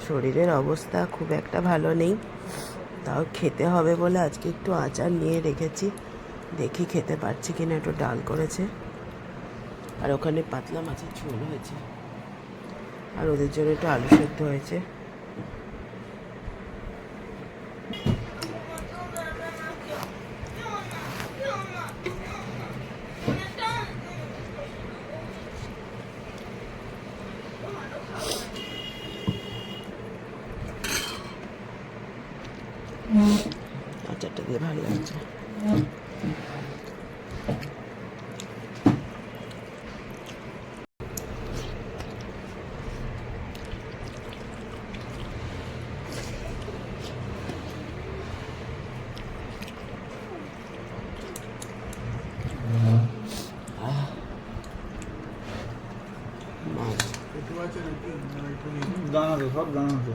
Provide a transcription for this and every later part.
শরীরের অবস্থা খুব একটা ভালো নেই, তাও খেতে হবে বলে আজকে একটু আচার নিয়ে রেখেছি। দেখি খেতে পারছি কিনা। একটু ডাল করেছে, আর ওখানে পাতলা মাছের ঝোল হয়েছে, আর ওদের জন্য একটু আলু সেদ্ধ হয়েছে। আচারটা দিয়ে ভালো লাগছে। দানা তো সব দানা তো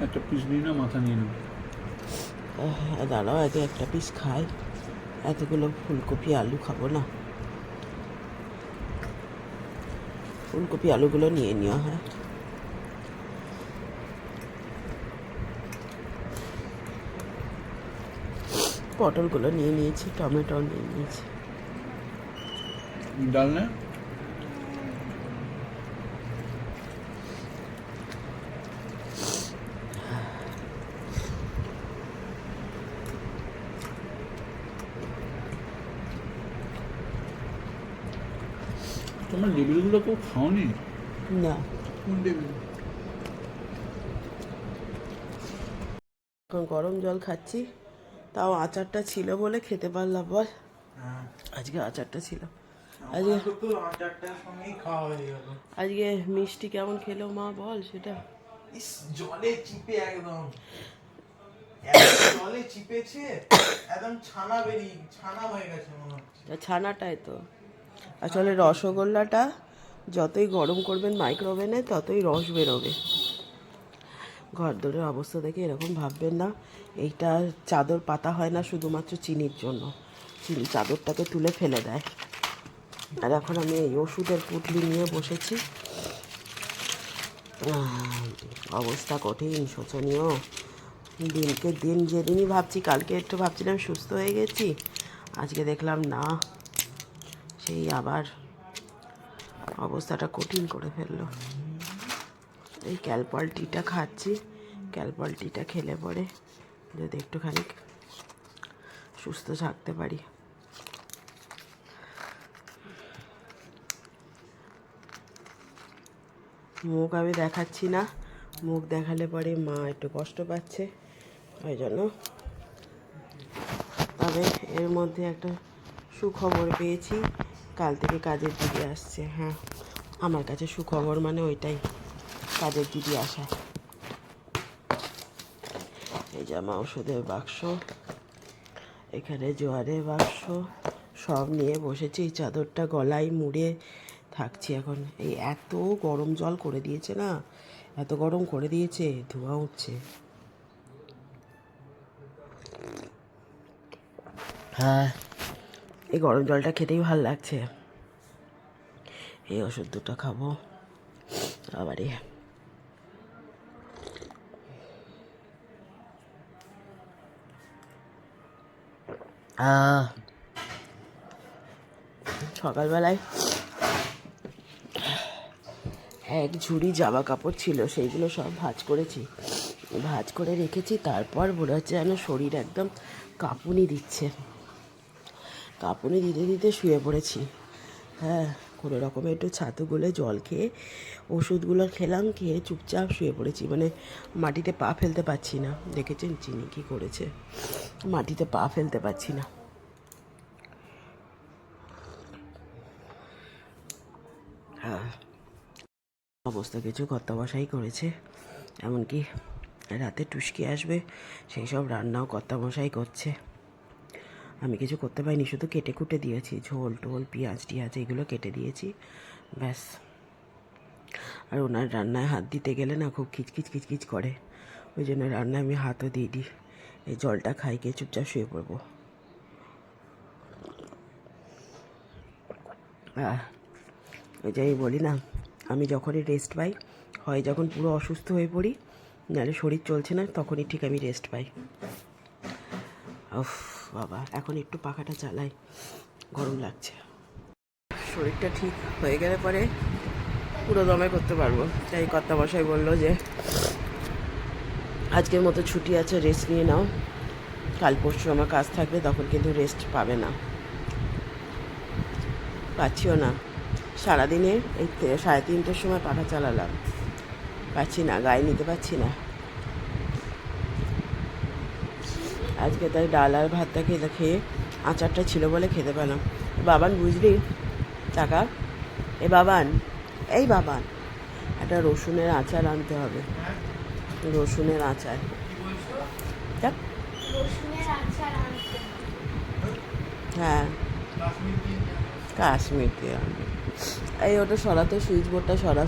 একটা পিস নিয়ে না, মাথা নিয়ে নাও। দাঁড়াও, আগে একটা পিস খাই। এতগুলো ফুলকপি আলু খাবো না। ফুলকপি আলুগুলো নিয়ে নেওয়া হয়। পটলগুলো নিয়ে নিয়েছি, টমেটো নিয়ে নিয়েছি। ডাল না, তোমার লেবুগুলো কেউ খাওনি? না, কোন লেবু? এখন গরম জল খাচ্ছি, তাও আচারটা ছিল বলে খেতে পারলাম। বল, আজকে আচারটা ছিল। আজকে তো আচারটার সঙ্গেই খাওয়া হয়ে গেল। আজকে মিষ্টি কেমন খেলো মা, বল সেটা। ইস, জলে চিপে একদম জলে চিপেছে, একদম ছানা হয়ে গেছে মনে হচ্ছে। ছানাটাই তো আসলে। রসগোল্লাটা যতই গরম করবেন মাইক্রোওভেনে ততই রস বেরোবে। ঘরদোরের অবস্থা দেখে এরকম ভাববেন না। এইটা চাদর পাতা হয় না শুধুমাত্র চিনির জন্য, চিনি চাদরটাকে তুলে ফেলে দেয়। আর এখন আমি এই ওষুধের পুটলি নিয়ে বসেছি। অবস্থা কঠিন, শোচনীয়। দিনকে দিন, যেদিনই ভাবছি, কালকে একটু ভাবছিলাম সুস্থ হয়ে গেছি, আজকে দেখলাম না, সেই আবার অবস্থাটা কঠিন করে ফেললো। এই ক্যালপল টিটা খাচ্ছি। ক্যালপল টিটা খেলে পরে যদি একটুখানি সুস্থ থাকতে পারি। মুখ আমি দেখাচ্ছি না, মুখ দেখালে পরে মা একটু কষ্ট পাচ্ছে, ওই জন্য। তবে এর মধ্যে একটা সুখবর পেয়েছি, কাল থেকে কাজের দিদি আসছে। হ্যাঁ, আমার কাছে সুখবর মানে ওইটাই, কাজের দিদি আসা। এই জামা ওষুধের বাক্স, এখানে জোয়ারের বাক্স, সব নিয়ে বসেছি। এই চাদরটা গলায় মুড়ে থাকছি এখন। এই এত গরম জল করে দিয়েছে না, এত গরম করে দিয়েছে, ধোঁয়া উঠছে। হ্যাঁ, এই গরম জলটা খেতেই ভাল লাগছে। এই ওষুধ দুটো খাবো আবারই। সকালবেলায় এক ঝুড়ি জামা কাপড় ছিল, সেইগুলো সব ভাঁজ করেছি, ভাঁজ করে রেখেছি। তারপর মনে হচ্ছে যেন শরীর একদম কাঁপুনি দিচ্ছে। কাঁপুনি দিতে দিতে শুয়ে পড়েছি। হ্যাঁ, কোনো রকমে একটু ছাতু গুলে জল খেয়ে ওষুধগুলো খেলাম, খেয়ে চুপচাপ শুয়ে পড়েছি। মানে মাটিতে পা ফেলতে পারছি না। দেখেছেন চিনি কী করেছে, মাটিতে পা ফেলতে পারছি না। হ্যাঁ, অবস্থা কিছু কর্তামশাই করেছে, এমনকি রাতে টুসকি আসবে সেই সব রান্নাও কর্তামশাই করছে। আমি কিছু করতে পারিনি, শুধু কেটে কুটে দিয়েছি, ঝোল টোল পেঁয়াজ টিয়াজ এগুলো কেটে দিয়েছি, ব্যাস। আর ওনার রান্নায় হাত দিতে গেলে না খুব খিচখিচ খিচখিচ করে, ওই জন্য রান্নায় আমি হাতও দিয়ে দিই। এই জলটা খাই, গিয়ে চুপচাপ শুয়ে পড়বো। ওই যে আমি বলি না, আমি যখনই রেস্ট পাই, হয় যখন পুরো অসুস্থ হয়ে পড়ি, নাহলে শরীর চলছে না, তখনই ঠিক আমি রেস্ট পাই। উফ বাবা, এখন একটু পাখাটা চালাই, গরম লাগছে। শরীরটা ঠিক হয়ে গেলে পরে পুরো দমে করতে পারবো। তাই কর্তামশাই বললো যে আজকের মতো ছুটি আছে, রেস্ট নিয়ে নাও, কাল পরশু আমার কাজ থাকবে, তখন কিন্তু রেস্ট পাবে না। পাচ্ছিও না, সারাদিনে এই 3:30টার সময় পাখা চালালাম, পাচ্ছি না, গায়ে নিতে পারছি না। আজকে তাই ডাল আর ভাতটা খেয়ে আচারটা ছিল বলে খেতে পেলাম। বাবান বুঝলি টাকা, এ বাবান, এই বাবান, একটা রসুনের আচার আনতে হবে, রসুনের আচার। দেখ, রসুনের আচার আনতে হবে। হ্যাঁ কাশ্মীর দিয়ে কাশ্মীর দিয়ে আনবে। এই ওটা সরাতে, সুইচ বোর্ডটা সরা।